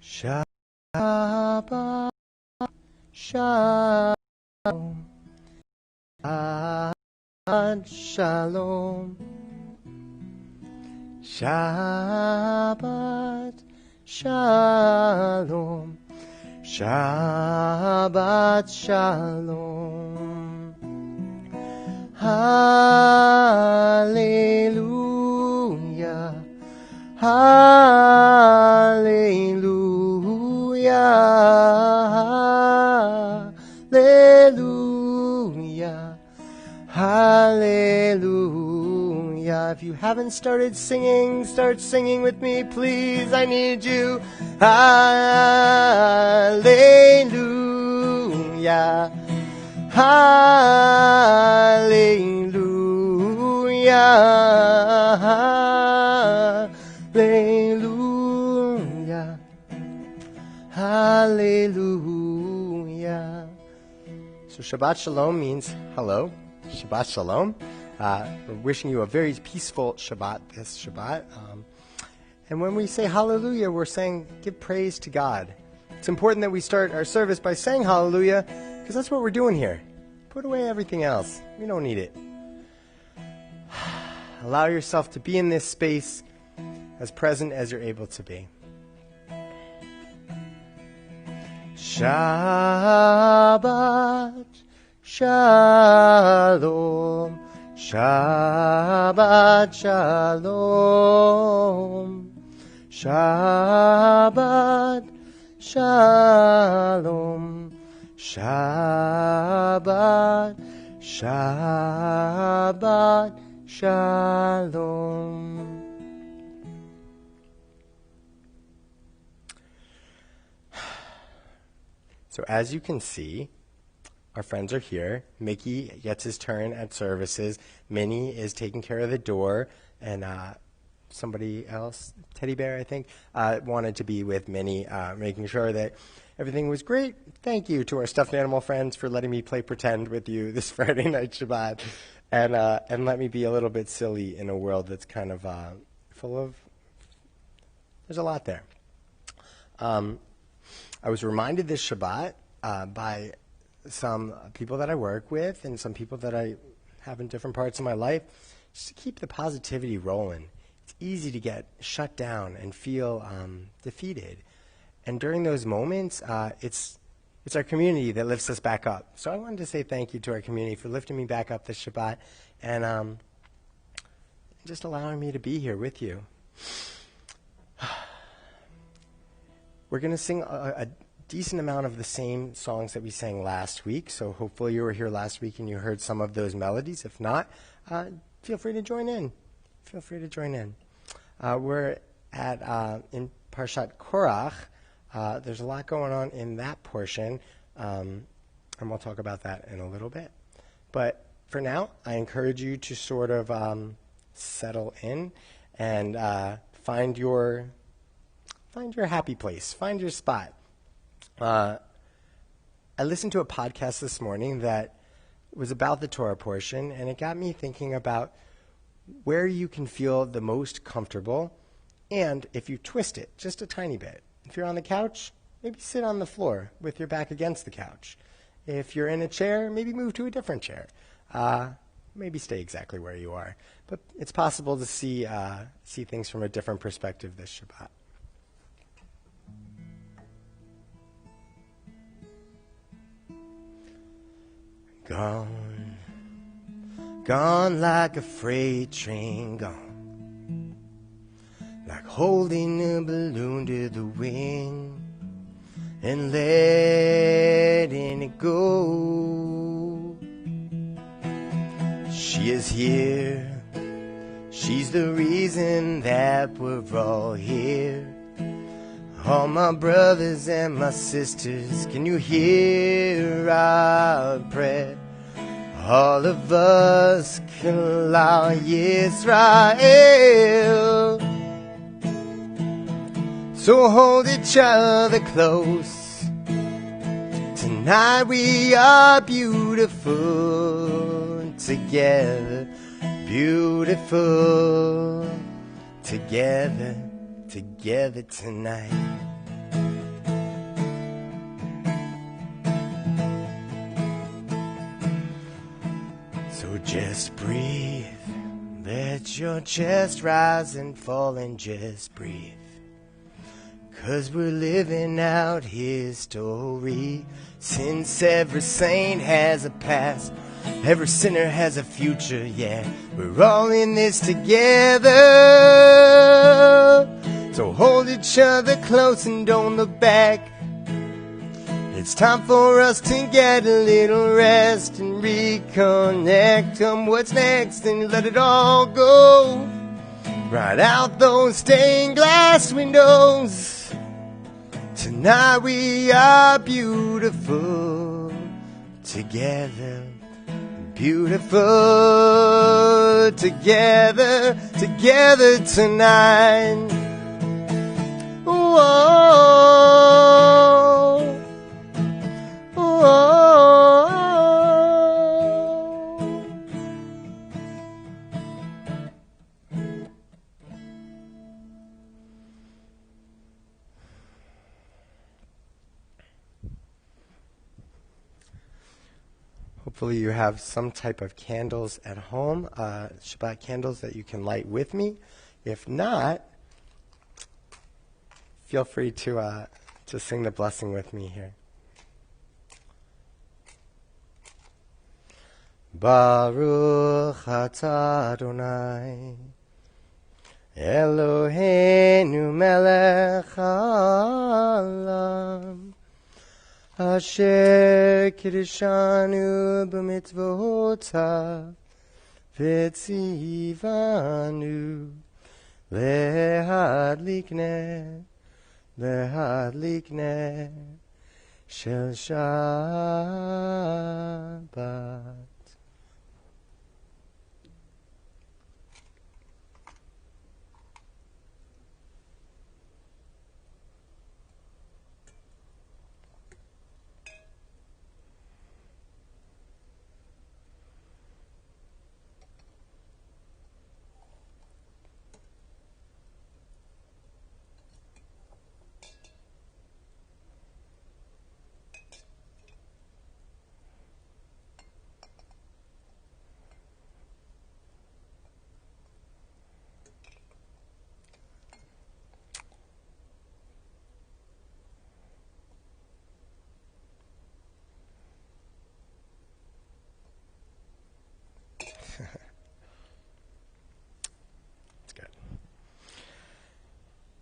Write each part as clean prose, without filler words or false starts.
Shabbat Shalom. Shabbat Shalom. Shabbat Shalom. Shabbat Shalom. Hallelujah. Hallelujah. Hallelujah. Hallelujah. If you haven't started singing, start singing with me, please. I need you. Hallelujah. Hallelujah. Hallelujah. Hallelujah. So Shabbat Shalom means hello. Shabbat Shalom. We're wishing you a very peaceful Shabbat this Shabbat. And when we say hallelujah, we're saying give praise to God. It's important that we start our service by saying hallelujah because that's what we're doing here. Put away everything else. We don't need it. Allow yourself to be in this space as present as you're able to be. Shabbat Shalom. Shabbat Shalom. Shabbat Shalom. Shabbat Shabbat Shalom. So as you can see, our friends are here. Mickey gets his turn at services. Minnie is taking care of the door. And somebody else, Teddy Bear, I think, wanted to be with Minnie, making sure that everything was great. Thank you to our stuffed animal friends for letting me play pretend with you this Friday night Shabbat. And let me be a little bit silly in a world that's kind of full of, there's a lot there. I was reminded this Shabbat by some people that I work with and some people that I have in different parts of my life, just to keep the positivity rolling. It's easy to get shut down and feel defeated. And during those moments, it's our community that lifts us back up. So I wanted to say thank you to our community for lifting me back up this Shabbat and just allowing me to be here with you. We're going to sing a decent amount of the same songs that we sang last week, so hopefully you were here last week and you heard some of those melodies. If not, feel free to join in. Feel free to join in. We're in Parshat Korach. There's a lot going on in that portion, and we'll talk about that in a little bit. But for now, I encourage you to sort of settle in and find your happy place, find your spot. I listened to a podcast this morning that was about the Torah portion, and it got me thinking about where you can feel the most comfortable, and if you twist it just a tiny bit. If you're on the couch, maybe sit on the floor with your back against the couch. If you're in a chair, maybe move to a different chair. Maybe stay exactly where you are. But it's possible to see things from a different perspective this Shabbat. Gone, gone like a freight train, gone, like holding a balloon to the wind and letting it go. She is here, she's the reason that we're all here. All my brothers and my sisters, can you hear our prayer? All of us Kala Yisrael. So hold each other close. Tonight we are beautiful together. Beautiful together. Together tonight. Just breathe. Let your chest rise and fall and just breathe. 'Cause we're living out his story. Since every saint has a past, every sinner has a future, yeah. We're all in this together. So hold each other close and don't look back. It's time for us to get a little rest and reconnect on what's next and let it all go. Right out those stained glass windows. Tonight we are beautiful together. Beautiful together, together tonight. Whoa. Whoa. Hopefully you have some type of candles at home, Shabbat candles that you can light with me. If not, feel free to sing the blessing with me here. Baruch atah Adonai, Eloheinu melech haolam, Asher kiddushanu b'mitzvotav v'tzivanu lehadlik ner shel Shabbat.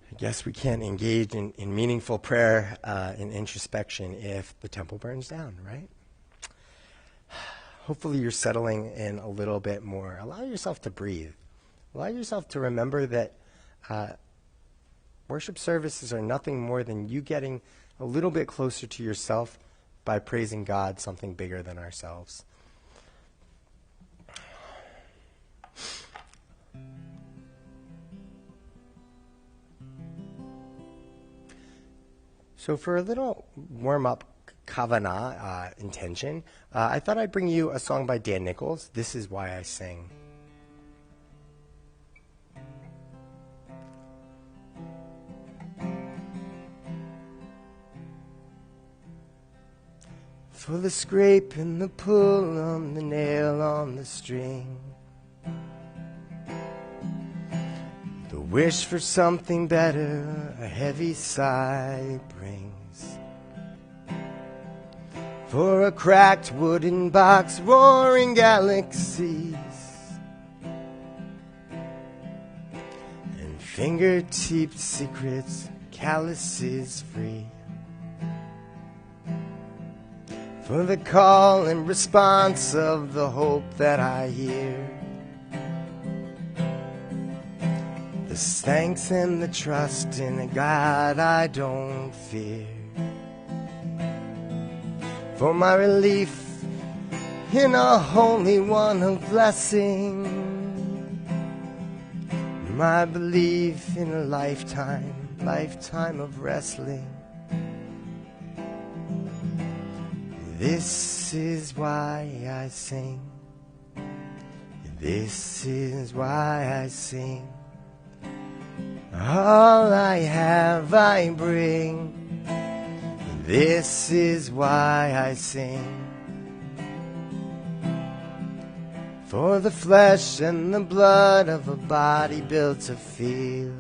I guess we can't engage in meaningful prayer and introspection if the temple burns down, right? Hopefully you're settling in a little bit more. Allow yourself to breathe. Allow yourself to remember that worship services are nothing more than you getting a little bit closer to yourself by praising God, something bigger than ourselves. So for a little warm-up kavanah intention, I thought I'd bring you a song by Dan Nichols, This Is Why I Sing. For the scrape and the pull on the nail on the string, the wish for something better a heavy sigh brings. For a cracked wooden box, roaring galaxies, and finger-tipped secrets, calluses free. For the call and response of the hope that I hear, the thanks and the trust in a God I don't fear. For my relief in a holy one of blessing, my belief in a lifetime of wrestling. This is why I sing. This is why I sing. All I have I bring. This is why I sing. For the flesh and the blood of a body built to feel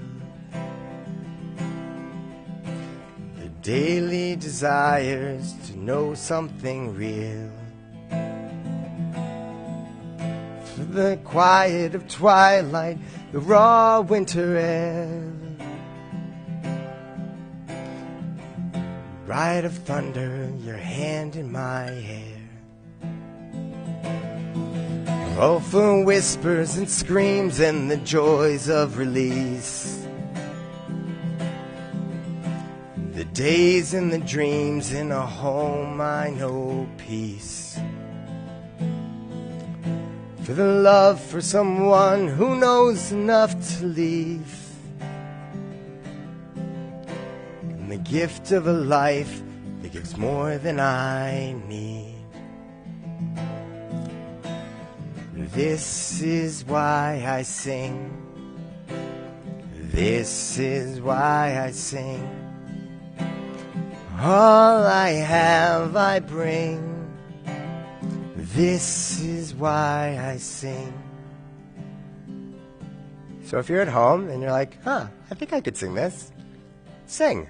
the daily desires to know something real. For the quiet of twilight, the raw winter air, ride of thunder, your hand in my hair. Oh, for whispers and screams and the joys of release, the days and the dreams in a home I know peace. For the love for someone who knows enough to leave, and the gift of a life that gives more than I need. This is why I sing. This is why I sing. All I have I bring. This is why I sing. So if you're at home and you're like, I think I could sing this, sing.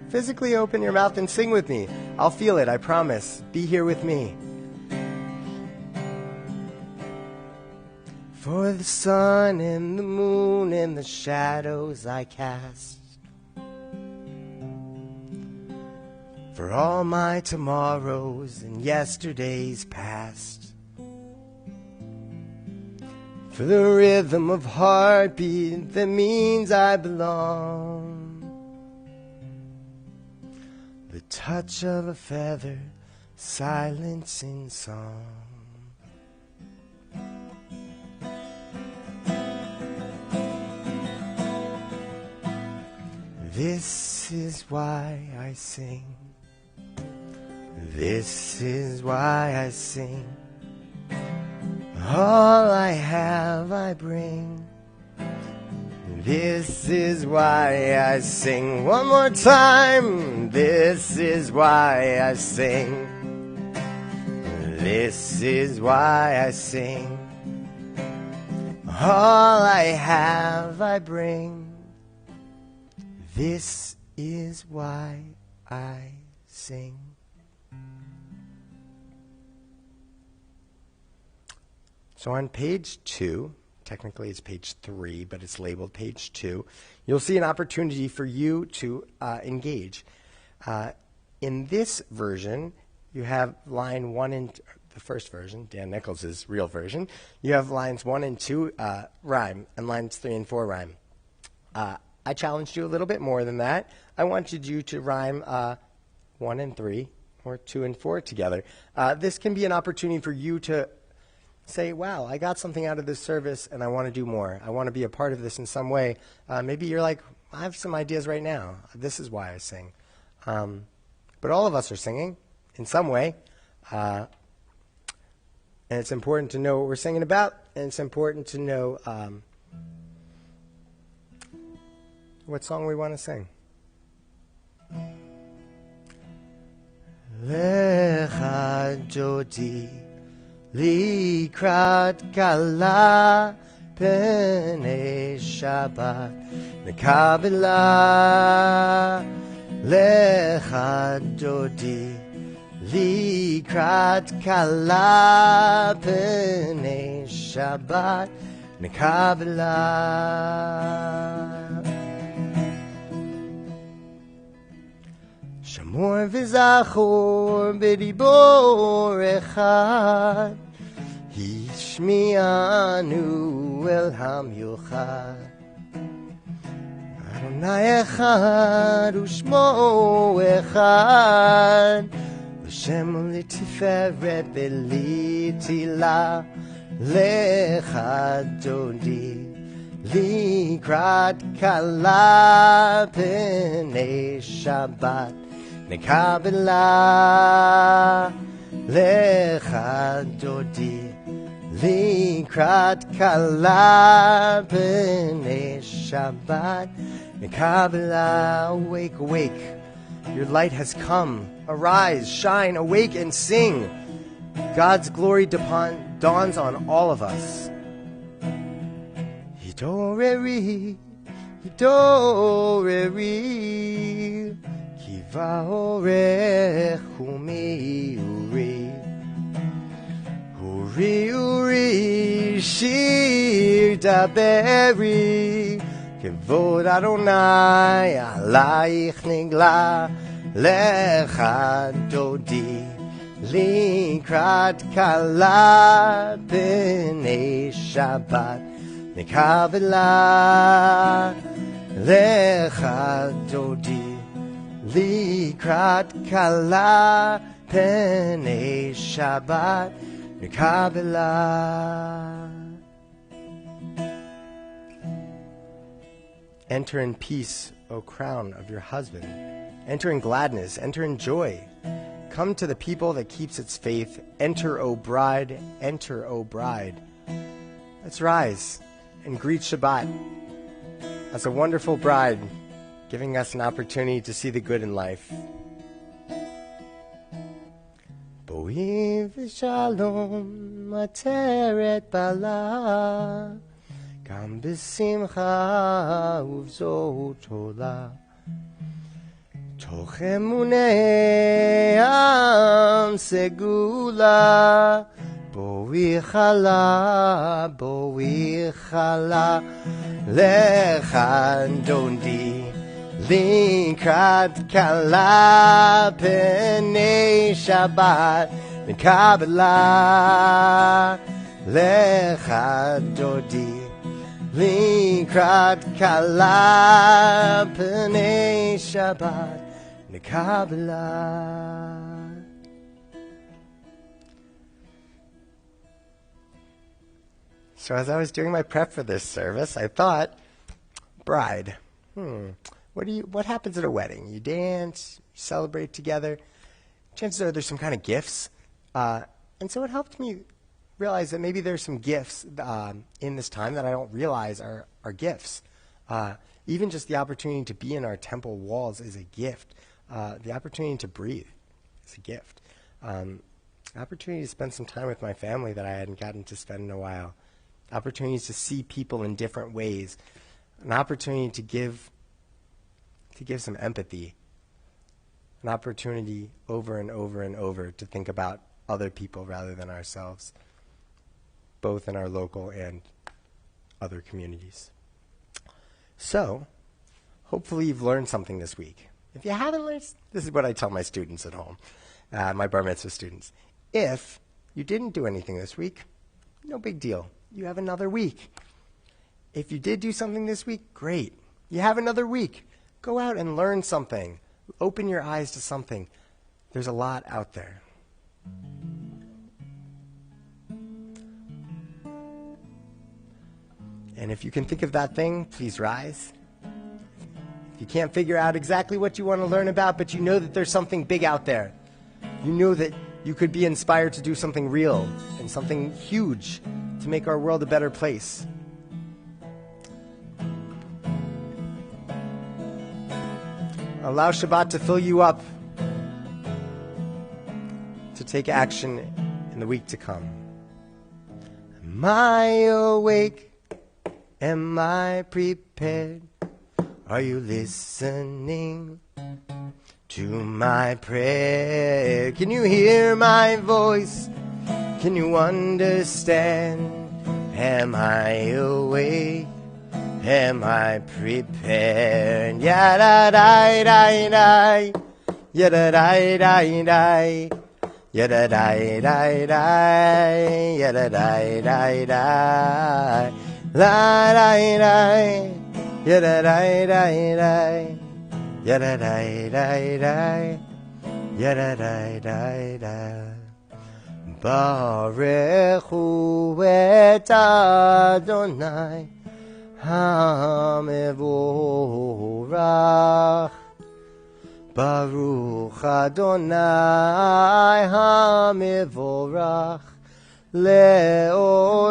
Physically open your mouth and sing with me. I'll feel it, I promise. Be here with me. For the sun and the moon and the shadows I cast, for all my tomorrows and yesterdays past, for the rhythm of heartbeat that means I belong, the touch of a feather, silence in song. This is why I sing. This is why I sing. All I have I bring. This is why I sing. One more time. This is why I sing. This is why I sing. All I have I bring. This is why I sing. So on page 2, technically it's page 3, but it's labeled page 2, you'll see an opportunity for you to engage. In this version, you have line 1 and the first version, Dan Nichols' real version, you have lines 1 and 2 rhyme, and lines 3 and 4 rhyme. I challenged you a little bit more than that. I wanted you to rhyme 1 and 3 or 2 and 4 together. This can be an opportunity for you to say, wow, I got something out of this service and I want to do more. I want to be a part of this in some way. Maybe you're like, I have some ideas right now. This is why I sing. But all of us are singing in some way. And it's important to know what we're singing about, and it's important to know what song we want to sing. Lecha Jodi Likrat Kala Pene Shabbat Nekabela Lecha Jodi Likrat Kala Pene Shabbat Nekabela Shamor v'zachor b'dibor echad Hishmi'anu el hamyochad Adonai echad u'shmo echad L'shem l'tiferet v'litila Lechad dodi Likrat kala p'nei Shabbat Nekabela Lecha Dodi Likrat Kala B'nei Shabbat Nekabela. Awake, awake, your light has come. Arise, shine, awake and sing. God's glory dawns on all of us. Hidoreri, hidoreri, kiva orech umi uri. Uri, uri, shir daberi, kevod Adonai, alayich nigla, lecha dodi, likrat kala, p'nei Shabbat, nikavela, lecha dodi, likrat kala, p'nei Shabbat, nikavela. Enter in peace, O crown of your husband. Enter in gladness, enter in joy. Come to the people that keeps its faith. Enter, O bride, enter, O bride. Let's rise and greet Shabbat as a wonderful bride, giving us an opportunity to see the good in life. Boi v'shalom ateret bala, gam b'simcha uvzot ola. Toch emunei am segula, boi chala, lecha dondi, likrat kala, p'nei Shabbat, nikabela, lecha dodi, likrat kala, p'nei Shabbat, nikabela. So as I was doing my prep for this service, I thought, bride, what happens at a wedding? You dance, you celebrate together. Chances are there's some kind of gifts. And so it helped me realize that maybe there's some gifts in this time that I don't realize are gifts. Even just the opportunity to be in our temple walls is a gift. The opportunity to breathe is a gift. Opportunity to spend some time with my family that I hadn't gotten to spend in a while. Opportunities to see people in different ways. An opportunity to give some empathy. An opportunity over and over and over to think about other people rather than ourselves, both in our local and other communities. So, hopefully you've learned something this week. If you haven't learned, this is what I tell my students at home, my bar mitzvah students. If you didn't do anything this week, no big deal. You have another week. If you did do something this week, great. You have another week. Go out and learn something. Open your eyes to something. There's a lot out there. And if you can think of that thing, please rise. If you can't figure out exactly what you want to learn about, but you know that there's something big out there, you know that you could be inspired to do something real and something huge to make our world a better place. Allow Shabbat to fill you up to take action in the week to come. Am I awake? Am I prepared? Are you listening to my prayer? Can you hear my voice? Can you understand? Am I awake? Am I prepared? Yada-da-da-da, yada-da-da-da, yada-da-da-da, yada-da-da-da, la-da-da, yada-da-da-da, yada-da-da-da, yada-da-da-da. Baruch hu et Adonai HaMevorach. Baruch Adonai HaMevorach Le'olam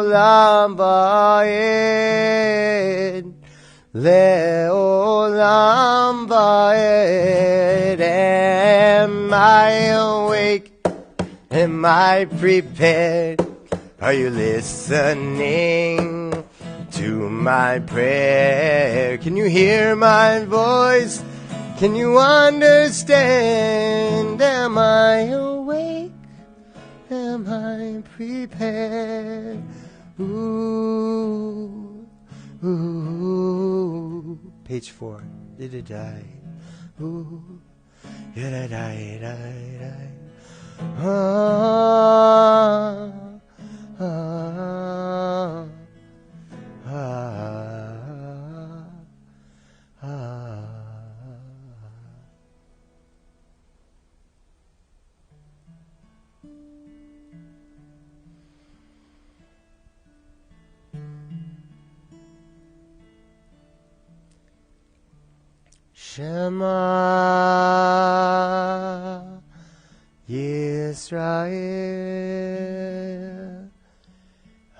va'ed. Le'olam va'ed. Am I awake? Am I prepared? Are you listening to my prayer? Can you hear my voice? Can you understand? Am I awake? Am I prepared? Ooh, ooh. Page 4. Did I? Ooh, did I? Ah, ah, ah, ah. Shema Yisrael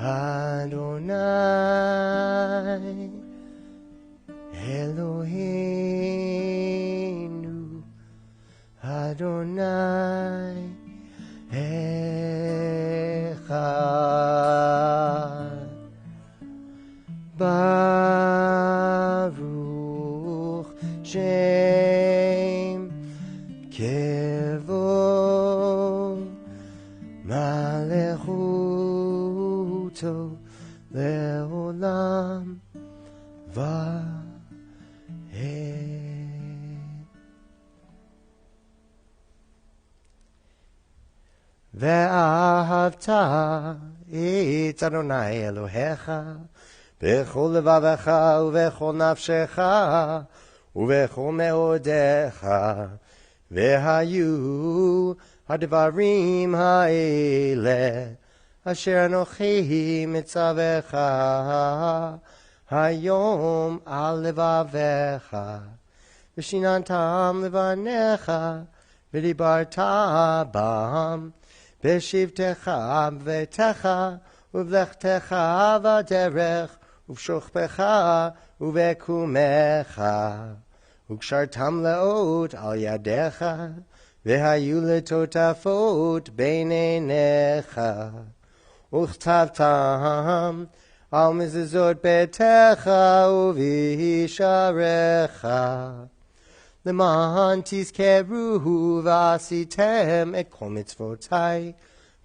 Adonai Eloheinu Adonai Echad Baruch Shem Kevod Malechuto Leolam Vahed Ve'ahavta et Adonai Elohecha Bechol levavecha uvechol nafshecha uvechol meodecha vehayu hadvarim ha'ele asher anochi mitzavecha hayom al levavecha v'shinantam levanecha v'dibarta bam b'shivtecha v'techa uvlechtecha v'derech uvshochpecha uvekumecha ukshartam leot al yadecha vehayu letotafot beinenecha uchtavtam al mezuzot betecha uvisharecha leman tizkeru v'asitem et kol mitzvotai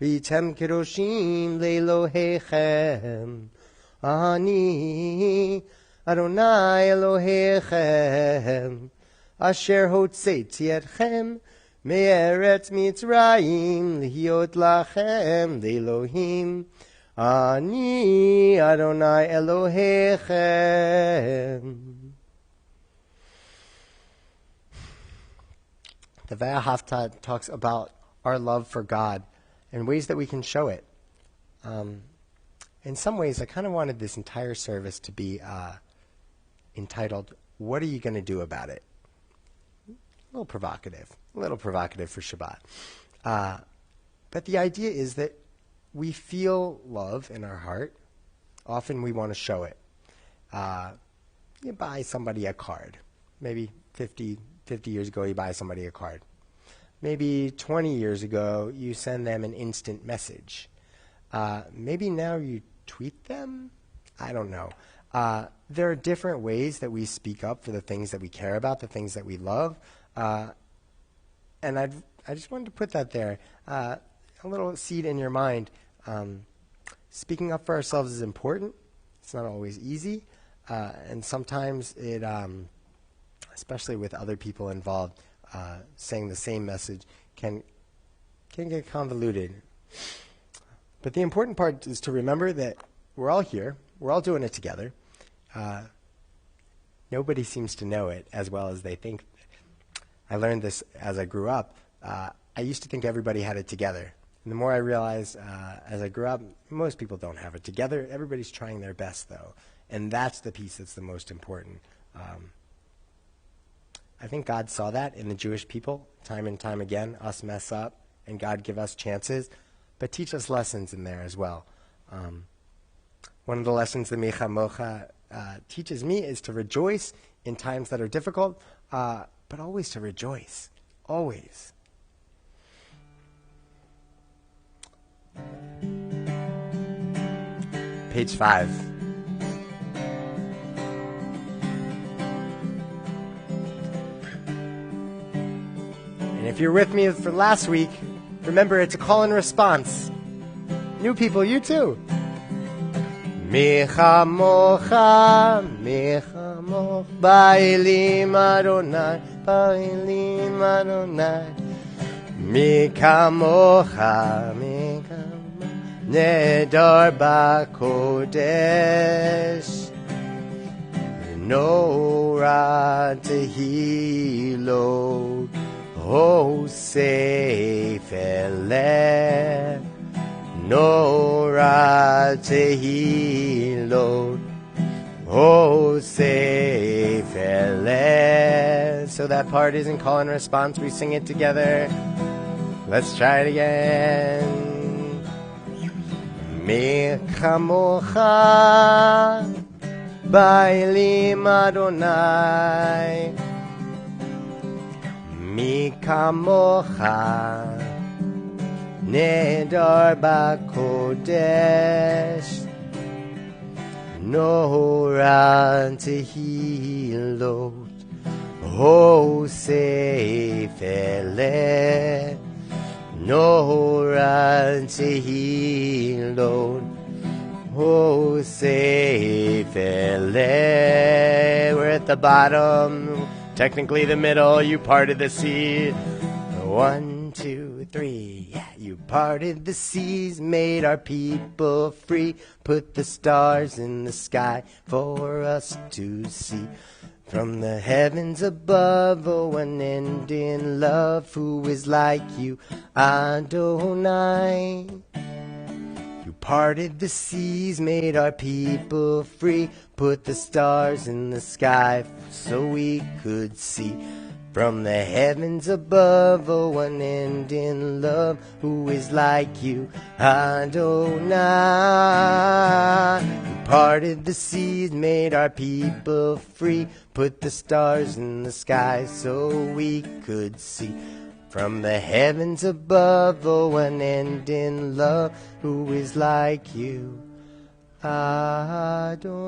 v'yitem kedoshim le'elohechem Ani Adonai Elohechem Asher hotzeiti etchem me'eretz Mitzrayim lihiot lachem le'Elohim Ani Adonai Elohechem. The Ve'ahavta talks about our love for God and ways that we can show it. In some ways, I kind of wanted this entire service to be entitled, What Are You Going to Do About It? A little provocative for Shabbat. But the idea is that we feel love in our heart. Often we want to show it. You buy somebody a card. Maybe 50 years ago, you buy somebody a card. Maybe 20 years ago, you send them an instant message. Maybe now you tweet them? I don't know. There are different ways that we speak up for the things that we care about, the things that we love. And I just wanted to put that there. A little seed in your mind. Speaking up for ourselves is important. It's not always easy. And sometimes it, especially with other people involved, saying the same message can get convoluted. But the important part is to remember that we're all here. We're all doing it together. Nobody seems to know it as well as they think. I learned this as I grew up. I used to think everybody had it together. And the more I realized as I grew up, most people don't have it together. Everybody's trying their best, though. And that's the piece that's the most important. I think God saw that in the Jewish people time and time again, us mess up, and God give us chances. But teach us lessons in there as well. One of the lessons that Micha Mocha teaches me is to rejoice in times that are difficult, but always to rejoice. Always. page 5. And if you're with me for last week, remember it's a call and response. New people, you too. Micha mocha, ba'ilim Adonai, ba'ilim Adonai. Mika mocha, nedar b'kodesh, nora tehilot, hosef eleh, nora tehilot, hosef eleh. So that part isn't call and response. We sing it together. Let's try it again. Mi chamocha ba'ilim Adonai, mi kamocha nedar b'kodesh, nora tehilot, hosef eleh, nora tehilot, hosef eleh. We're at the bottom, technically the middle. You parted the sea. 1, 2, 3. Yeah, you parted the seas, made our people free, put the stars in the sky for us to see. From the heavens above, oh, unending love, who is like you, Adonai? You parted the seas, made our people free, put the stars in the sky so we could see. From the heavens above, oh, unending love, who is like you, Adonai? You parted the seas, made our people free, put the stars in the sky so we could see. From the heavens above, oh, unending love, who is like you, Adonai?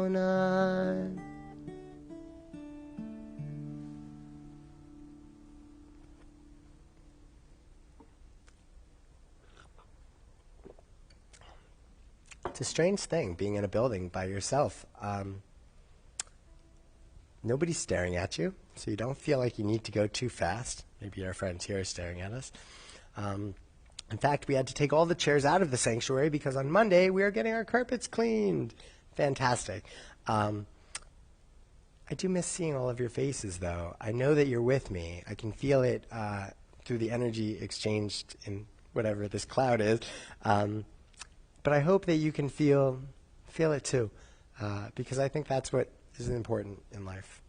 It's a strange thing being in a building by yourself. Nobody's staring at you, so you don't feel like you need to go too fast. Maybe our friends here are staring at us. In fact, we had to take all the chairs out of the sanctuary because on Monday we are getting our carpets cleaned. Fantastic. I do miss seeing all of your faces, though. I know that you're with me. I can feel it through the energy exchanged in whatever this cloud is. But I hope that you can feel it too, because I think that's what is important in life.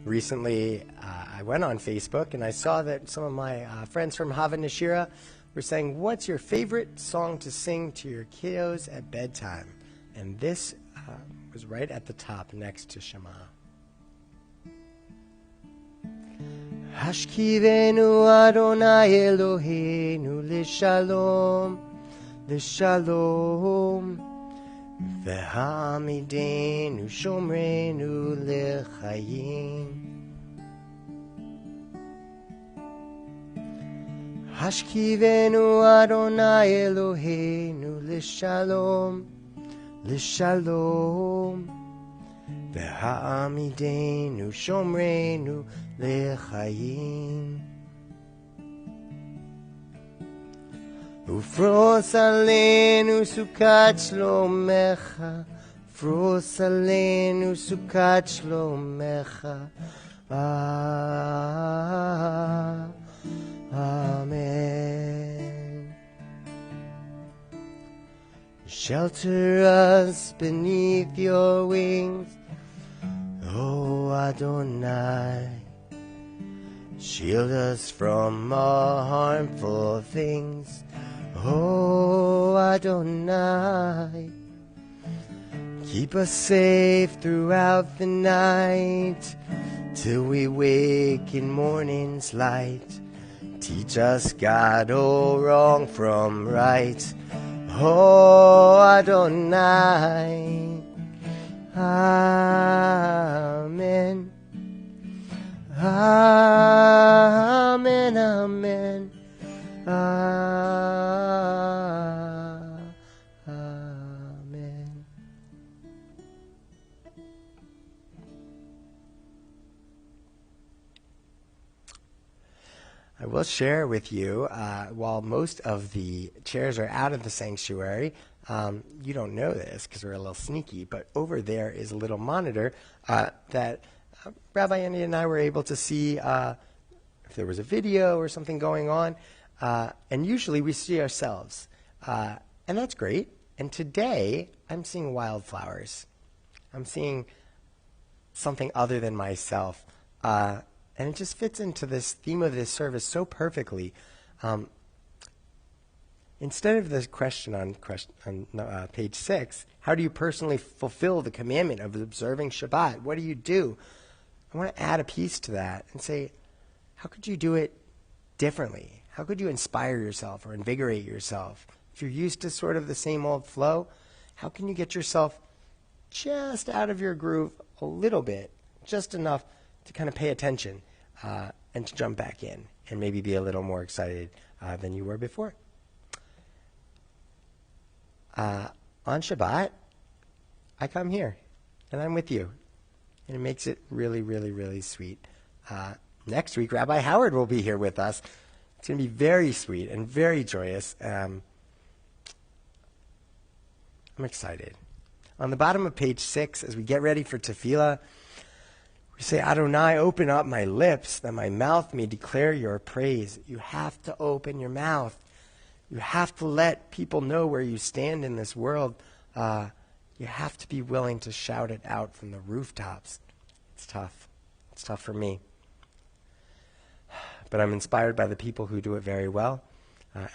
Recently, I went on Facebook and I saw that some of my friends from Hava Nashira were saying, "What's your favorite song to sing to your kiddos at bedtime?" And this was right at the top next to Shema. Hashkivenu Adonai Eloheinu l'shalom, l'shalom, v'hamidenu shomrenu l'chayim. Hashkivenu Adonai Eloheinu l'shalom, l'shalom, v'hamidenu shomrenu l'chayim. Ufros alenu sukat shlomecha, ufros alenu sukat shlomecha. Amen. Shelter us beneath your wings, O Adonai. Shield us from all harmful things, O Adonai. Keep us safe throughout the night, till we wake in morning's light. Teach us, God, wrong from right. Oh, Adonai. Amen. Amen, amen. Amen. I will share with you, while most of the chairs are out of the sanctuary, you don't know this because we're a little sneaky, but over there is a little monitor that Rabbi Andy and I were able to see if there was a video or something going on. And usually we see ourselves. And that's great. And today I'm seeing wildflowers. I'm seeing something other than myself. And it just fits into this theme of this service so perfectly. Instead of this question on page 6, how do you personally fulfill the commandment of observing Shabbat? What do you do? I want to add a piece to that and say, how could you do it differently? How could you inspire yourself or invigorate yourself? If you're used to sort of the same old flow, how can you get yourself just out of your groove a little bit, just enough to kind of pay attention and to jump back in and maybe be a little more excited than you were before? On Shabbat, I come here and I'm with you. And it makes it really, really, really sweet. Next week, Rabbi Howard will be here with us. It's going to be very sweet and very joyous. I'm excited. On the bottom of page 6, as we get ready for tefillah, we say, Adonai, open up my lips, that my mouth may declare your praise. You have to open your mouth. You have to let people know where you stand in this world. You have to be willing to shout it out from the rooftops. It's tough. It's tough for me. But I'm inspired by the people who do it very well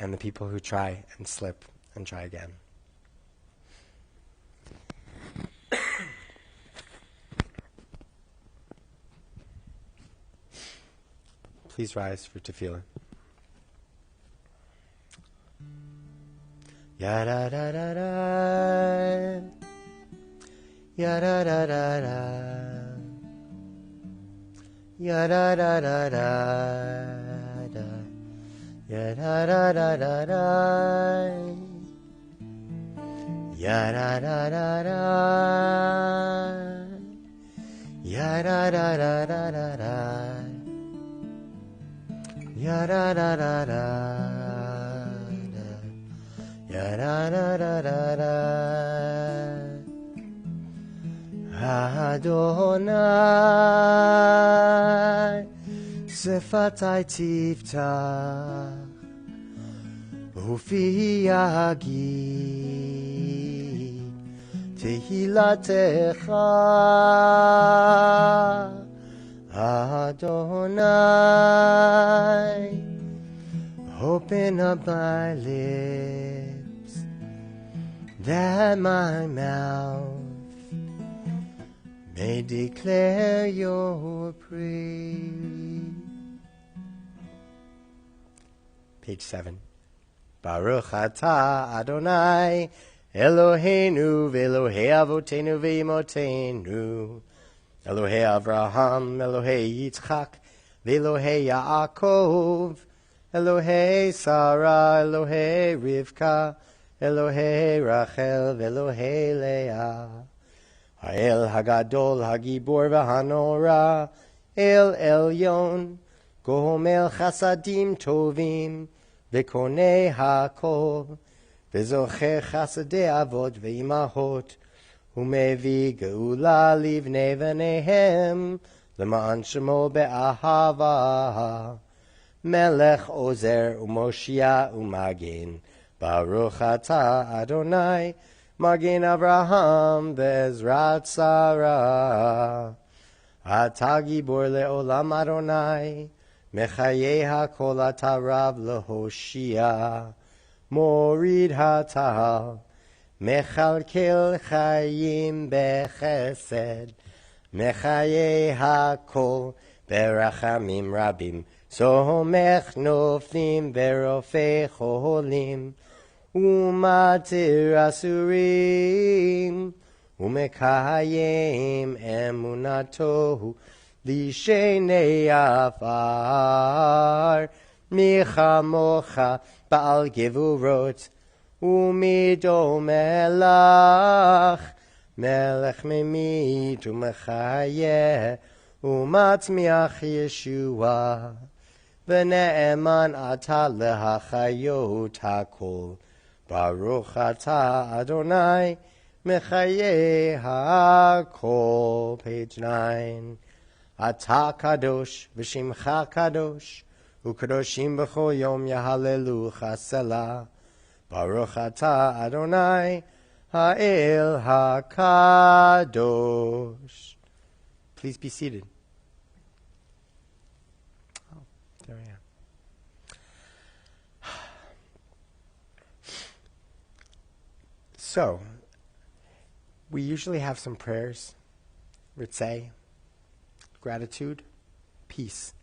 and the people who try and slip and try again. Please rise for tefillah. Ya-da-da-da-da. Ya-da-da-da-da. Ya-da-da-da-da-da. Ya-da-da-da-da-da. Ya-da-da-da-da. Ya-da-da-da-da-da. Ya-da-da-da-da. Ya-da-da-da-da-da. Adonai, Sefatai tiftach, Ufi yagi, Tehilatecha. Adonai, open up my lips, that my mouth may declare your praise. Page 7. Baruch atah Adonai, Eloheinu ve'Elohei avotenu ve'imotenu, Elohei Avraham, Elohei Yitzchak, ve'Elohei Yaakov, Elohei Sarah, Elohei Rivka, Elohei Rachel, ve'Elohei Leah. Ha'el Hagadol, Hagibor v'Hanora, El Elyon, Gomel Chasadim Tovim, V'konei HaKol, V'zocher Chasadei Avot v'Imahot, U'mevi Geula Livnei v'Nehem, L'ma'an Shemo be'ahava, Melech Ozer U'Moshia U'Magen, Baruch atah Adonai, Magen Avraham ve'Ezrat Sarah. Atah Gibor le'olam Adonai, Mechayeh HaKol atah Rav leHoshia, Morid HaTahal, Mechalkel Chayim bechesed, Mechayeh HaKol berachamim rabim. סומך נופלים ורופא חולים, ומתיר אסורים, ומקיים אמונתו לשני עפר. מי כמוך בעל גבורות, ומי דומה לך, מלך ממית ומחיה, ומצמיח ישועה. ונאמן אתה להחיות הכל, ברוך אתה אדוני מחיי הכל. page 9. אתה קדוש ושמך קדוש, וקדושים בכל יום יהללוך סלה. ברוך אתה אדוני האל הקדוש. Please be seated. Oh, there I am. So, we usually have some prayers, ritzeh, gratitude, peace.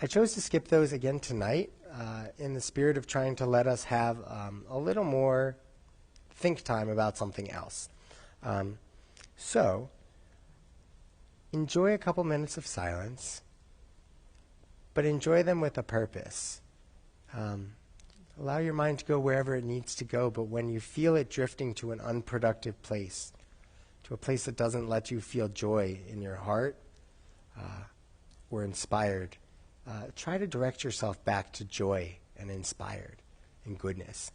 I chose to skip those again tonight in the spirit of trying to let us have a little more think time about something else. So, enjoy a couple minutes of silence, but enjoy them with a purpose. Allow your mind to go wherever it needs to go, but when you feel it drifting to an unproductive place, to a place that doesn't let you feel joy in your heart or inspired, try to direct yourself back to joy and inspired and goodness.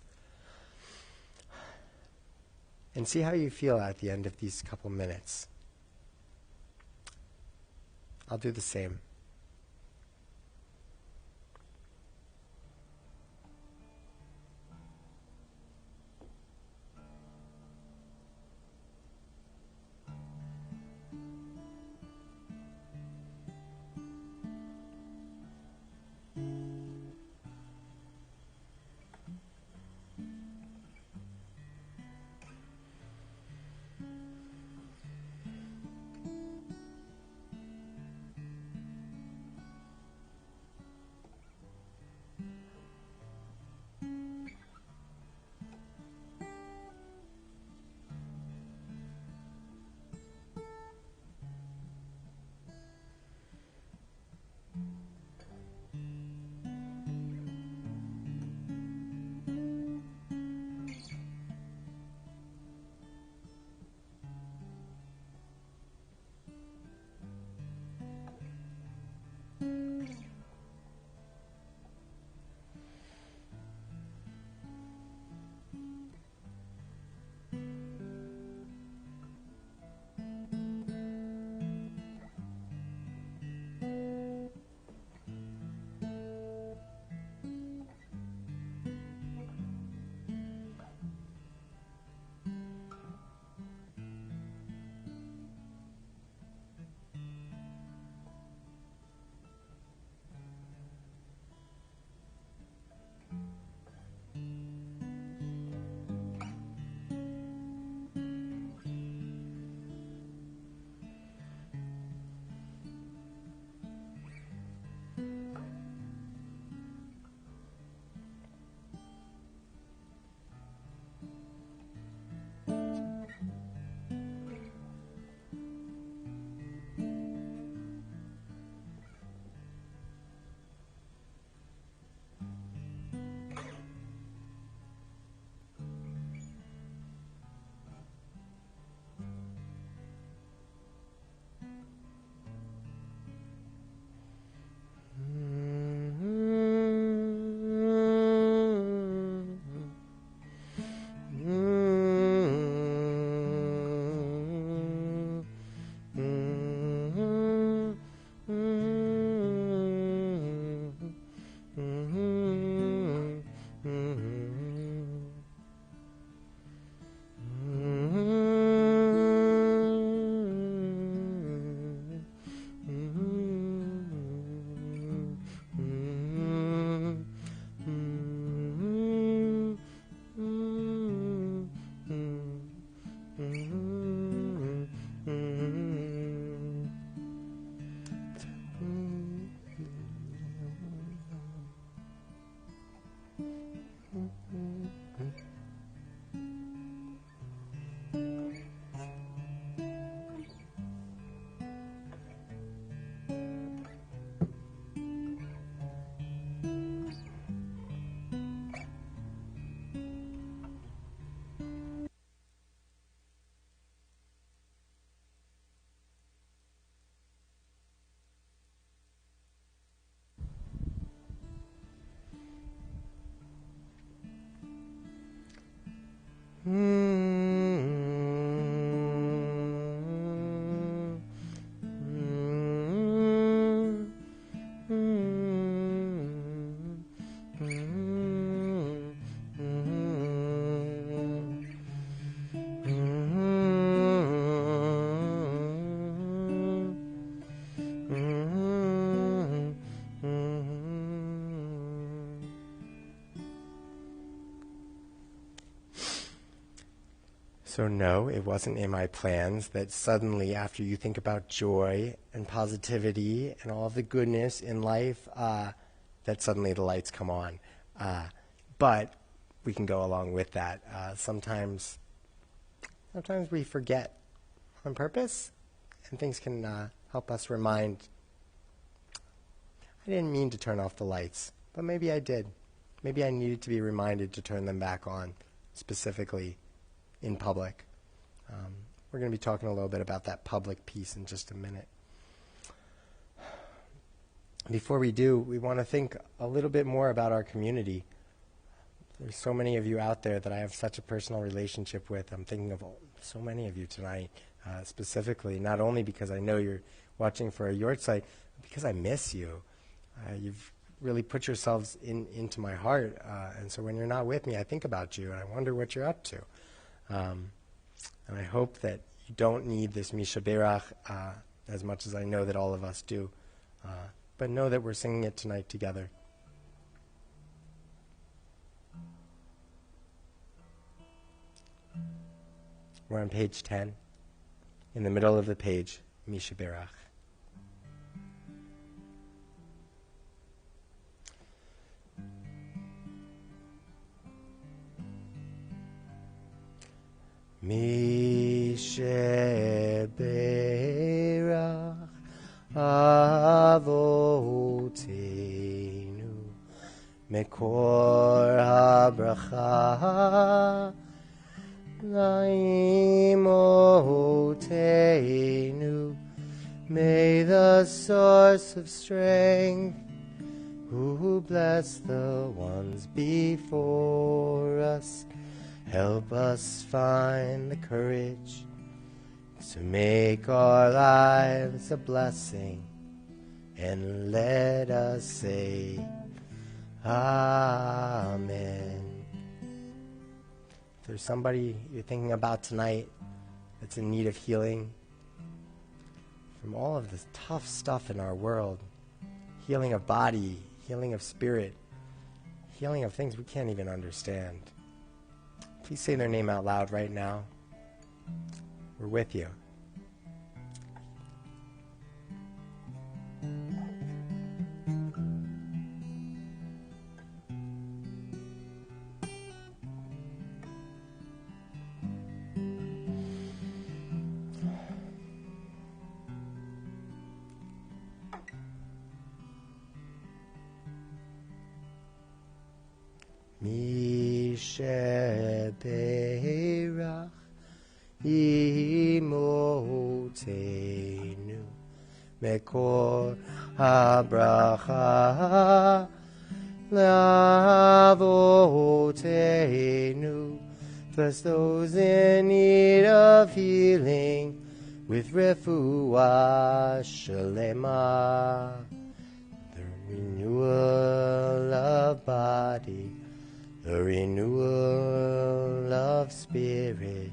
And see how you feel at the end of these couple minutes. I'll do the same. So no, it wasn't in my plans that suddenly after you think about joy and positivity and all of the goodness in life, that suddenly the lights come on. But we can go along with that. Sometimes we forget on purpose, and things can help us remind, I didn't mean to turn off the lights, but maybe I did. Maybe I needed to be reminded to turn them back on, specifically in public. We're going to be talking a little bit about that public piece in just a minute. Before we do, we want to think a little bit more about our community. There's so many of you out there that I have such a personal relationship with. I'm thinking of so many of you tonight, specifically, not only because I know you're watching for a yort site, but because I miss you. You've really put yourselves into my heart, and so when you're not with me, I think about you, and I wonder what you're up to. And I hope that you don't need this Misha Berach as much as I know that all of us do, but know that we're singing it tonight together. We're on page 10, in the middle of the page, Misha Berach. Misha Berach Avotenu Mekor HaBracha Laimotenu, may the source of strength, who bless the ones before us, help us find the courage to make our lives a blessing, and let us say, Amen. If there's somebody you're thinking about tonight that's in need of healing from all of this tough stuff in our world, healing of body, healing of spirit, healing of things we can't even understand, please say their name out loud right now. We're with you. Misha Berach Imotenu Mekor HaBracha Lavotenu, bless those in need of healing with refuah shalema, the renewal of body, the renewal of spirit,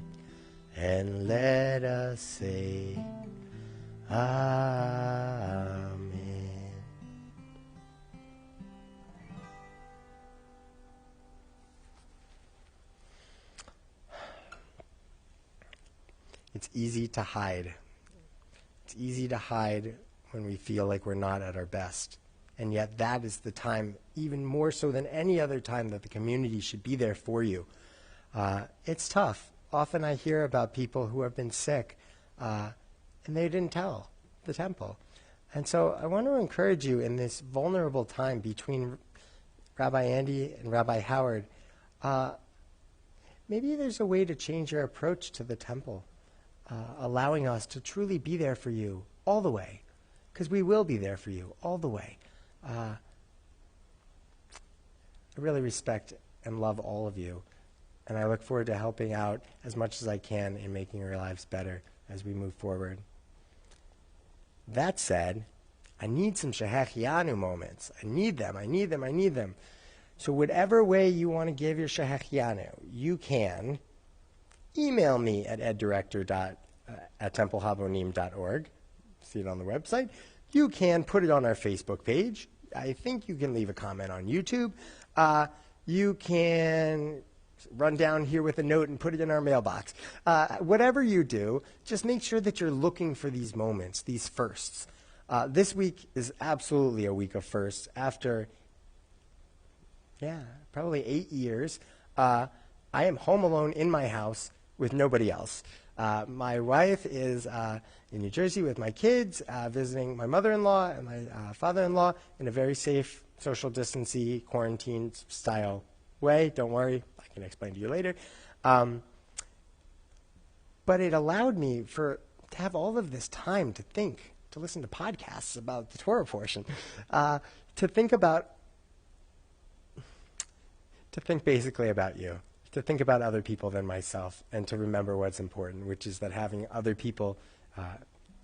and let us say, Amen. It's easy to hide. It's easy to hide when we feel like we're not at our best. And yet that is the time, even more so than any other time, that the community should be there for you. It's tough. Often I hear about people who have been sick, and they didn't tell the temple. And so I want to encourage you in this vulnerable time between Rabbi Andy and Rabbi Howard, maybe there's a way to change your approach to the temple, allowing us to truly be there for you all the way, because we will be there for you all the way. I really respect and love all of you, and I look forward to helping out as much as I can in making your lives better as we move forward. That said, I need some Shehechianu moments. I need them. So whatever way you want to give your Shehechianu, you can email me at eddirector@templehabonim.org. See it on the website. You can put it on our Facebook page. I think you can leave a comment on YouTube. You can run down here with a note and put it in our mailbox. Whatever you do, just make sure that you're looking for these moments, these firsts. This week is absolutely a week of firsts. After, probably 8 years, I am home alone in my house with nobody else. My wife is in New Jersey with my kids, visiting my mother-in-law and my father-in-law in a very safe, social distancing, quarantine style way. Don't worry, I can explain to you later. But it allowed me to have all of this time to think, to listen to podcasts about the Torah portion, to think basically about you, to think about other people than myself, and to remember what's important, which is that having other people,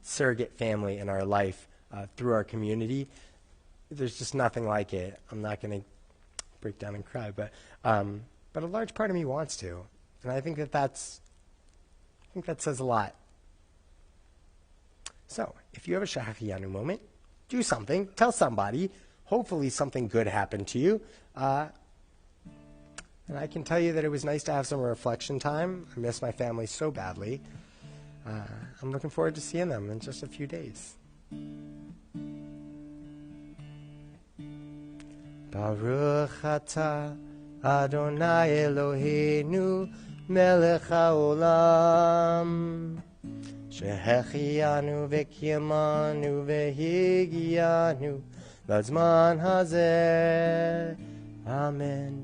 surrogate family in our life through our community, there's just nothing like it. I'm not going to break down and cry, but a large part of me wants to, and I think that says a lot. So, if you have a Shahachiyanu moment, do something, tell somebody. Hopefully something good happened to you. And I can tell you that it was nice to have some reflection time. I miss my family so badly. I'm looking forward to seeing them in just a few days. Baruch atah Adonai Eloheinu melech haolam שהחיינו וקיימנו והגיענו לזמן הזה, אמן.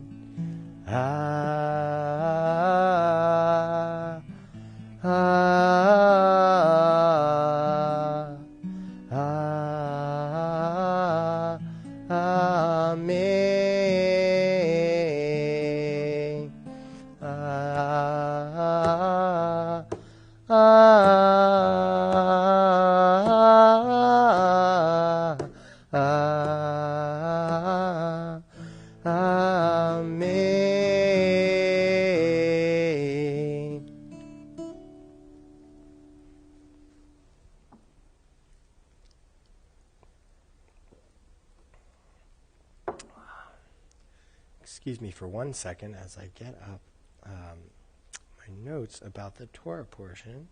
Excuse me for 1 second as I get up my notes about the Torah portion.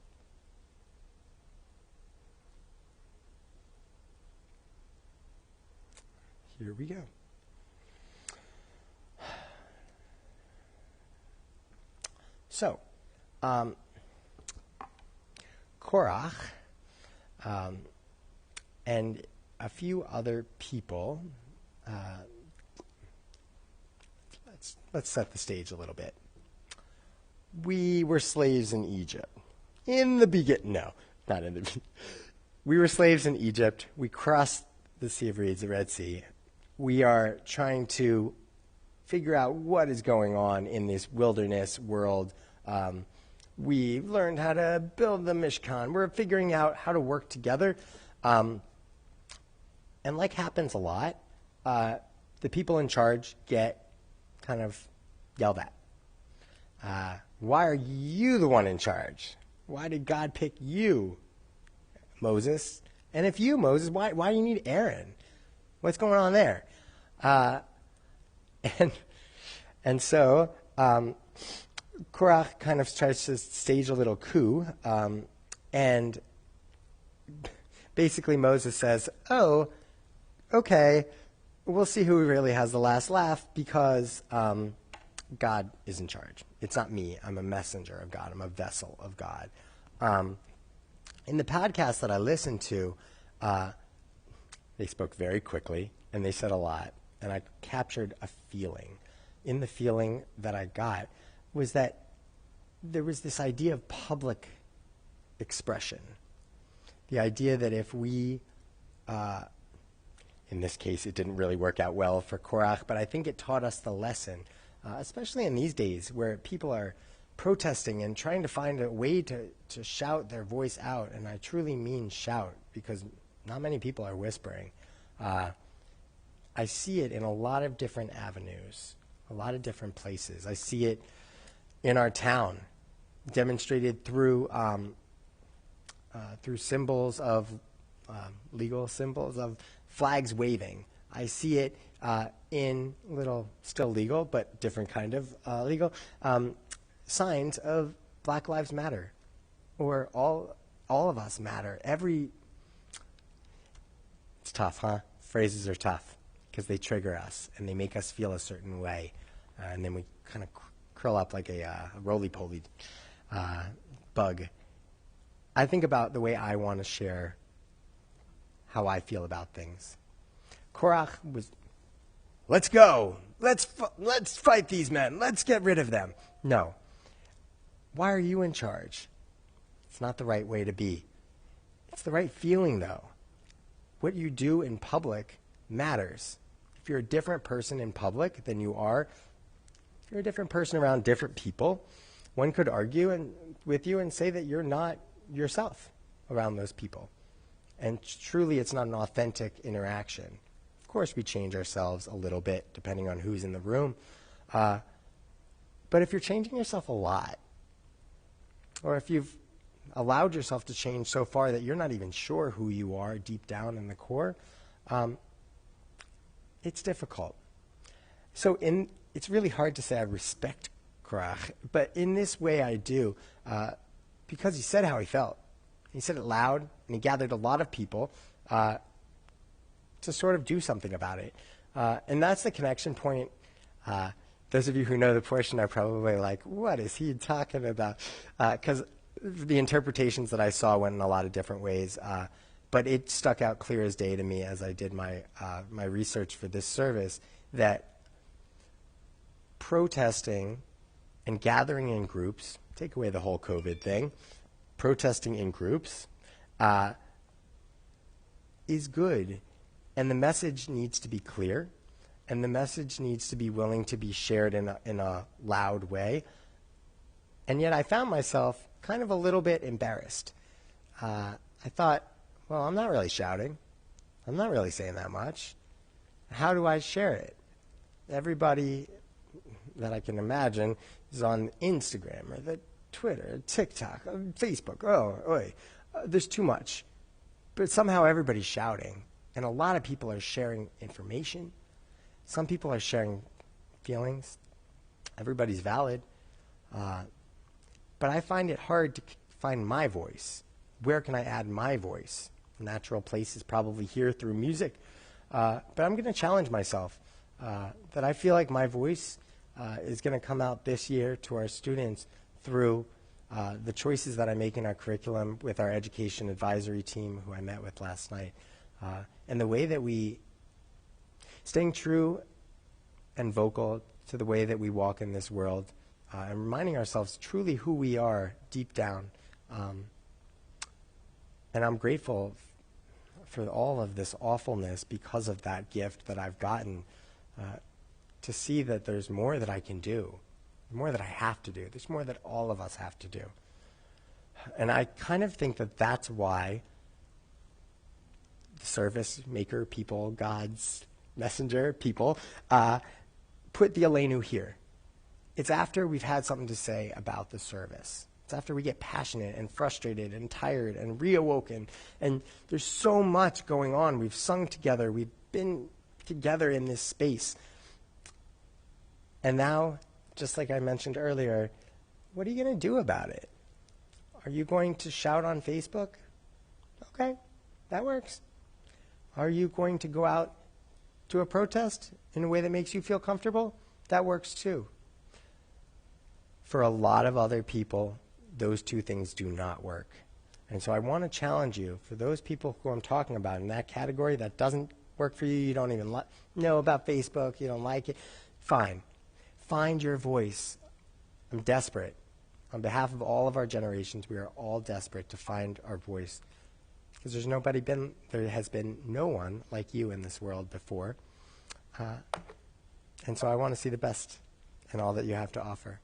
Here we go. So, Korach and a few other people. Let's set the stage a little bit. We were slaves in Egypt. In the beginning, no, not in the beginning. We were slaves in Egypt. We crossed the Sea of Reeds, the Red Sea. We are trying to figure out what is going on in this wilderness world. We learned how to build the Mishkan. We're figuring out how to work together. And like happens a lot, the people in charge get kind of yelled at. Why are you the one in charge? Why did God pick you, Moses? And if you, Moses, why do you need Aaron? What's going on there? And so Korach kind of tries to stage a little coup, and basically Moses says, "Oh, okay, we'll see who really has the last laugh because God is in charge. It's not me. I'm a messenger of God. I'm a vessel of God." In the podcast that I listened to, they spoke very quickly and they said a lot, and I captured a feeling. In the feeling that I got was that there was this idea of public expression. The idea that if we, in this case, it didn't really work out well for Korach, but I think it taught us the lesson, especially in these days where people are protesting and trying to find a way to shout their voice out. And I truly mean shout, because not many people are whispering. I see it in a lot of different avenues, a lot of different places. I see it in our town, demonstrated through symbols of legal symbols of flags waving. I see it in little, still legal, but different kind of legal, signs of Black Lives Matter, or all of us matter. It's tough, huh? Phrases are tough because they trigger us and they make us feel a certain way, and then we kind of curl up like a roly-poly bug. I think about the way I want to share how I feel about things. Korach was, let's go, let's fight these men, let's get rid of them. No. Why are you in charge? It's not the right way to be. It's the right feeling, though. What you do in public matters. If you're a different person in public than you are, if you're a different person around different people, one could argue with you and say that you're not yourself around those people. And truly, it's not an authentic interaction. Of course, we change ourselves a little bit depending on who's in the room. But if you're changing yourself a lot, or if you've allowed yourself to change so far that you're not even sure who you are deep down in the core, it's difficult. So it's really hard to say I respect Korach, but in this way I do, because he said how he felt. He said it loud, and he gathered a lot of people to sort of do something about it. And that's the connection point. Those of you who know the portion are probably like, what is he talking about? Because the interpretations that I saw went in a lot of different ways. But it stuck out clear as day to me as I did my research for this service, that protesting and gathering in groups, take away the whole COVID thing, protesting in groups is good. And the message needs to be clear. And the message needs to be willing to be shared in a loud way. And yet I found myself kind of a little bit embarrassed. I thought, well, I'm not really shouting. I'm not really saying that much. How do I share it? Everybody that I can imagine is on Instagram or the Twitter, TikTok, Facebook. There's too much. But somehow everybody's shouting. And a lot of people are sharing information. Some people are sharing feelings. Everybody's valid. But I find it hard to find my voice. Where can I add my voice? A natural place is probably here through music. But I'm going to challenge myself that I feel like my voice is going to come out this year to our students through the choices that I make in our curriculum with our education advisory team, who I met with last night, and the way that we, staying true and vocal to the way that we walk in this world, and reminding ourselves truly who we are deep down. And I'm grateful for all of this awfulness because of that gift that I've gotten, to see that there's more that I can do, more that I have to do. There's more that all of us have to do. And I kind of think that that's why the service maker people, God's messenger people, put the Aleinu here. It's after we've had something to say about the service. It's after we get passionate and frustrated and tired and reawoken. And there's so much going on. We've sung together. We've been together in this space. And now, just like I mentioned earlier, what are you going to do about it? Are you going to shout on Facebook? Okay, that works. Are you going to go out to a protest in a way that makes you feel comfortable? That works too. For a lot of other people, those two things do not work. And so I want to challenge you, for those people who I'm talking about in that category that doesn't work for you, you don't even know about Facebook, you don't like it, fine. Find your voice. I'm desperate. On behalf of all of our generations, we are all desperate to find our voice. Because there has been no one like you in this world before. And so I want to see the best in all that you have to offer.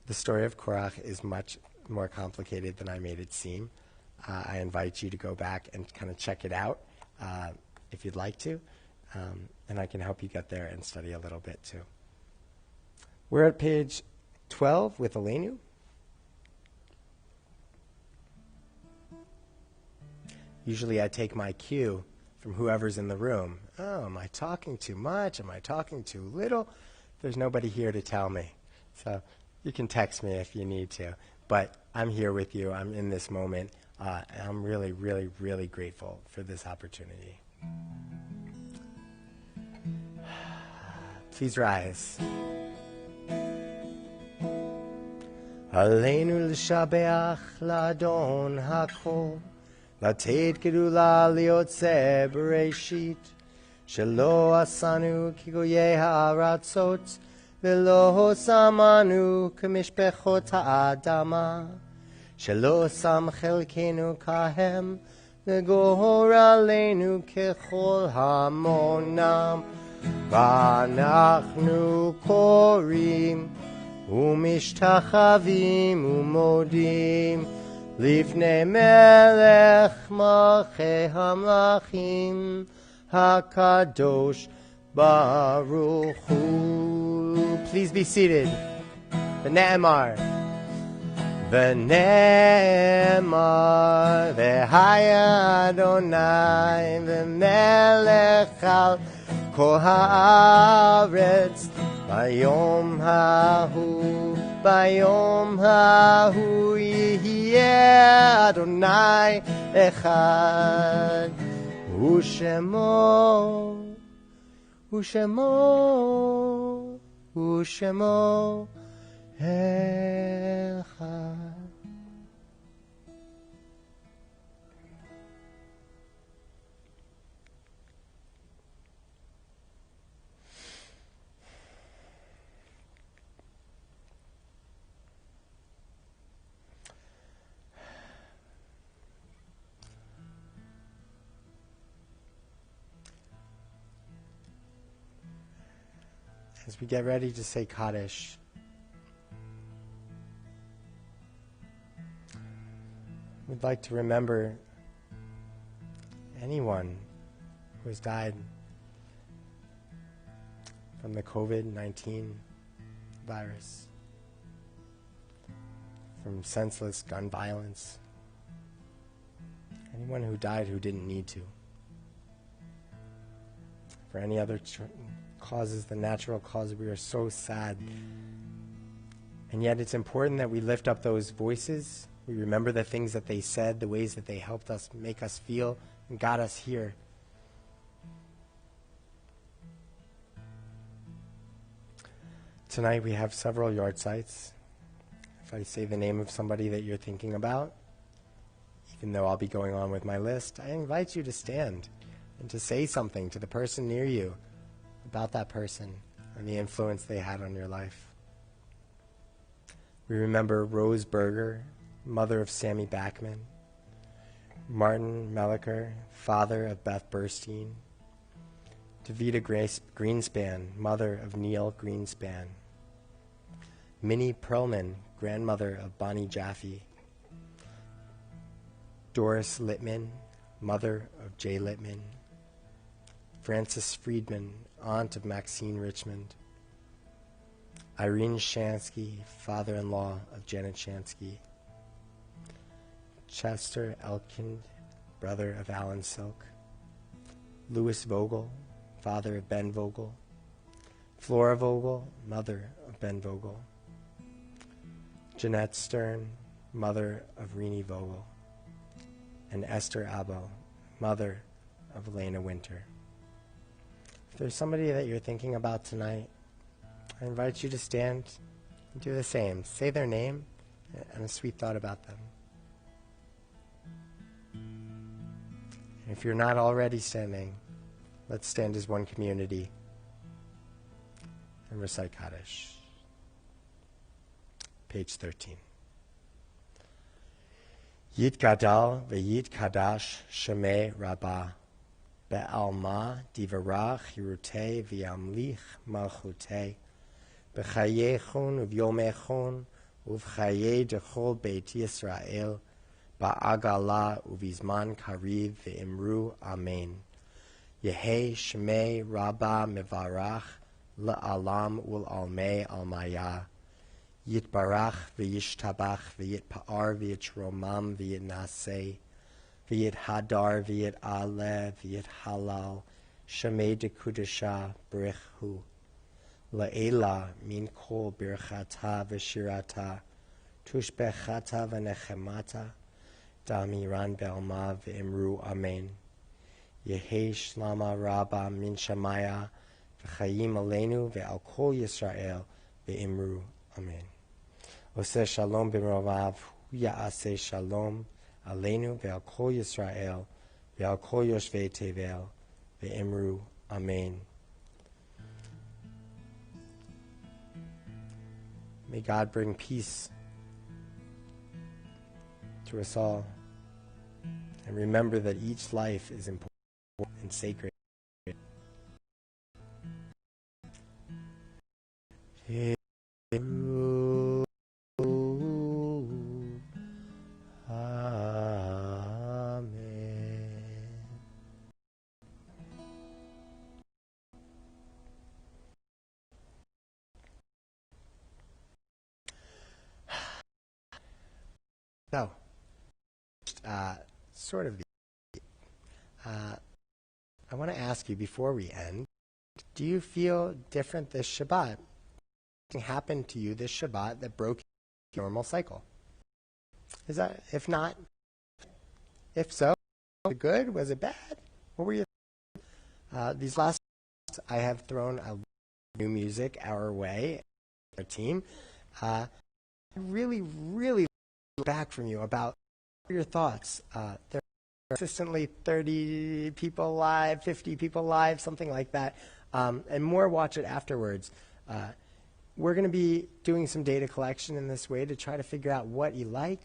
The story of Korach is much more complicated than I made it seem. I invite you to go back and kind of check it out if you'd like to. And I can help you get there and study a little bit too. We're at page 12 with Aleinu. Usually I take my cue from whoever's in the room. Oh, am I talking too much? Am I talking too little? There's nobody here to tell me. So you can text me if you need to. But I'm here with you. I'm in this moment. And I'm really, really, really grateful for this opportunity. Please rise. Aleinu l'shabeach l'adon hakol, לתת גדולה ליוצא בראשית, שלא עשנו כגויי הארצות, ולא שמנו כמשפחות האדמה, שלא שם חלקנו כהם, וגורלנו ככל המונם. ואנחנו קוראים ומשתחווים ומודים לפני מלך מלכי המלכים הקדוש ברוך הוא. Please be seated. ונאמר והיה אדוני ומלך על כל הארץ ביום ההוא יהיה אדוני אחד ושמו אחד. As we get ready to say Kaddish, we'd like to remember anyone who has died from the COVID-19 virus, from senseless gun violence, anyone who died who didn't need to, for any other causes, the natural causes. We are so sad. And yet it's important that we lift up those voices. We remember the things that they said, the ways that they helped us, make us feel, and got us here. Tonight we have several yard sites. If I say the name of somebody that you're thinking about, even though I'll be going on with my list, I invite you to stand and to say something to the person near you about that person and the influence they had on your life. We remember Rose Berger, mother of Sammy Backman, Martin Melliker, father of Beth Burstein, Davida Greenspan, mother of Neil Greenspan, Minnie Perlman, grandmother of Bonnie Jaffe, Doris Littman, mother of Jay Littman, Frances Friedman, aunt of Maxine Richmond, Irene Shansky, father-in-law of Janet Shansky, Chester Elkind, brother of Alan Silk, Louis Vogel, father of Ben Vogel, Flora Vogel, mother of Ben Vogel, Jeanette Stern, mother of Renee Vogel, and Esther Abel, mother of Elena Winter. If there's somebody that you're thinking about tonight, I invite you to stand and do the same. Say their name and a sweet thought about them. And if you're not already standing, let's stand as one community and recite Kaddish. Page 13. Yit Gadal ve'yit Kadash Shemei Rabbah Be'alma Divarach Hirutei V'yamlich Malchutei B'chayechon Uvyomechon Uvchaye Dechol Beit Yisrael Ba'agala Uvizman Kariv Ve'imru Amen. Yehi Shemei Rabbah Mevarach La'alam Ul'almei Almaya Yitbarach V'yishtabach V'yitpa'ar V'yitromam V'yitnaseh v'yit hadar, v'yit ale, v'yit halal, shamei de kudasha brichu, la'ela min kol birchata v'shirata, tushbechata v'nechemata, damiran be'alma v'imru amen. Yehi shlama rabba min shamaya, v'chayim aleinu ve'al kol Yisrael v'imru amen. Oseh shalom b'mrovav, hu ya'aseh shalom aleinu ve'al kol Yisrael ve'al kol yoshvei tevel ve'imru amen. May God bring peace to us all. And remember that each life is important and sacred. So, sort of, I want to ask you before we end, do you feel different this Shabbat? Something happened to you this Shabbat that broke your normal cycle? Is that, if not, if so, was it good? Was it bad? What were you? These last weeks, I have thrown a new music our way, our team. Really back from you about your thoughts. There are consistently 30 people live, 50 people live, something like that, and more watch it afterwards. We're going to be doing some data collection in this way to try to figure out what you like,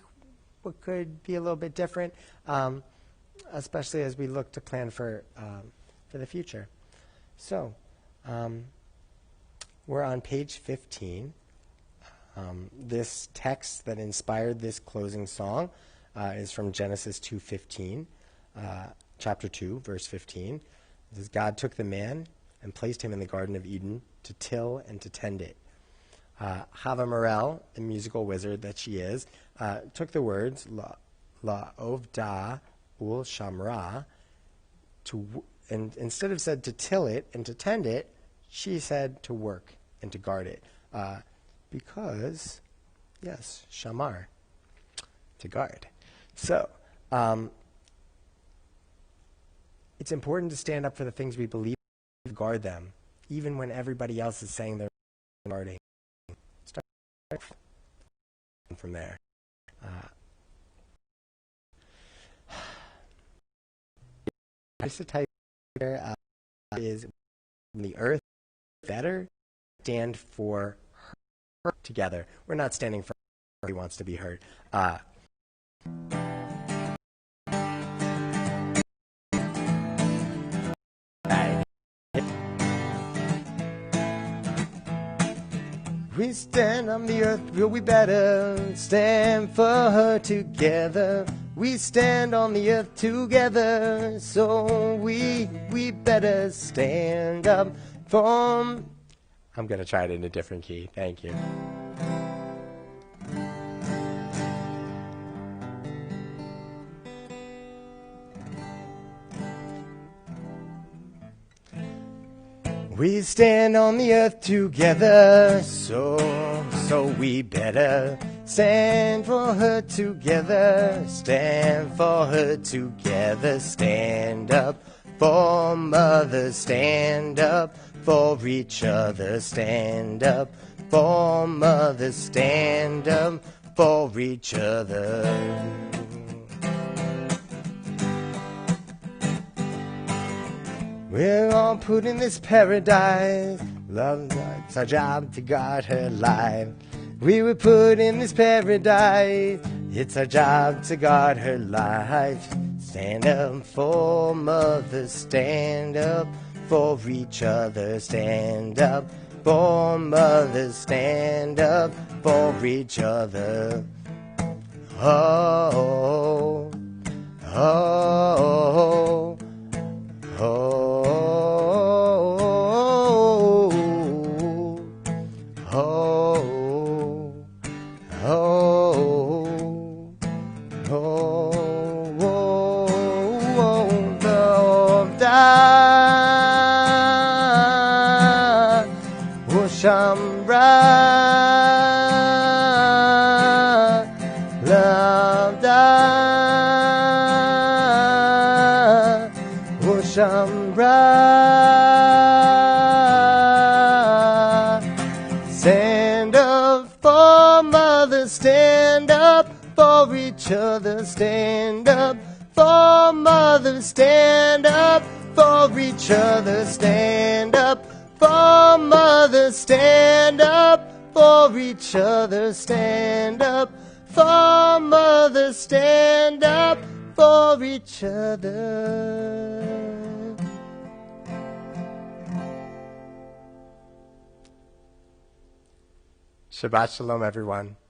what could be a little bit different, especially as we look to plan for the future. So, we're on page 15. This text that inspired this closing song is from Genesis 2:15, chapter 2, verse 15. It says, God took the man and placed him in the Garden of Eden to till and to tend it. Chava Morel, the musical wizard that she is, took the words la ovda ul shamra and instead of said to till it and to tend it, she said to work and to guard it. Because, yes, shamar, to guard. So, it's important to stand up for the things we believe, guard them, even when everybody else is saying they're guarding. Start from there. Just the type here is the earth better stand for her together. We're not standing for her who wants to be heard. We stand on the earth, will we better stand for her together? We stand on the earth together, so we better stand up for... I'm going to try it in a different key. Thank you. We stand on the earth together, so we better stand for her together, stand for her together, stand up for mother, stand up for each other, stand up for mother, stand up for each other. We're all put in this paradise. Love, it's our job to guard her life. We were put in this paradise. It's our job to guard her life. Stand up for mother, stand up for each other, stand up for mother, stand up for each other. Oh, oh, oh, oh. Oh, stand up for each other, stand up for mothers, stand up for each other, stand up for mothers, stand up for each other, stand up for mothers, stand up for each other. Shabbat shalom, everyone.